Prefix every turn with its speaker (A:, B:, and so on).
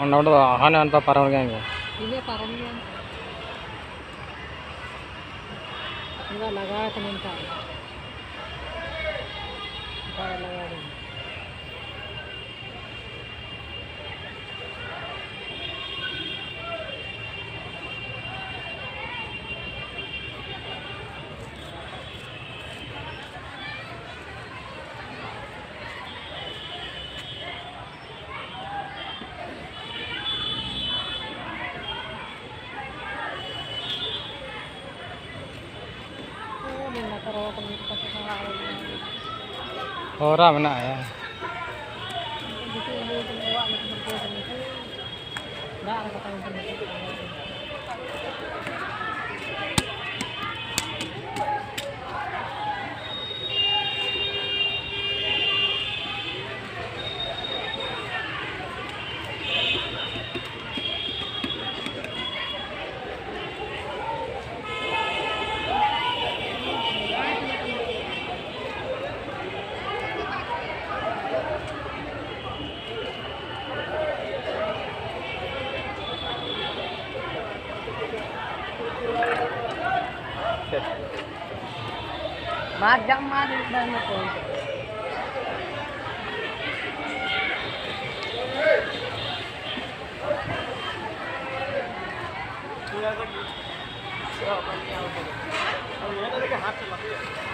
A: ఉండదు ఆహానే అంతా పరవగా
B: ini parangnya enggak laga sementara enggak laga ini natarawa kami kasi sa araw na
A: ora mana ya
B: dito yung ginawa ng pagkuha nito daan ka tayo dito Madang madang na po. Kuya lagi. Siya pa niya. Oh, yan talaga hat sa laki.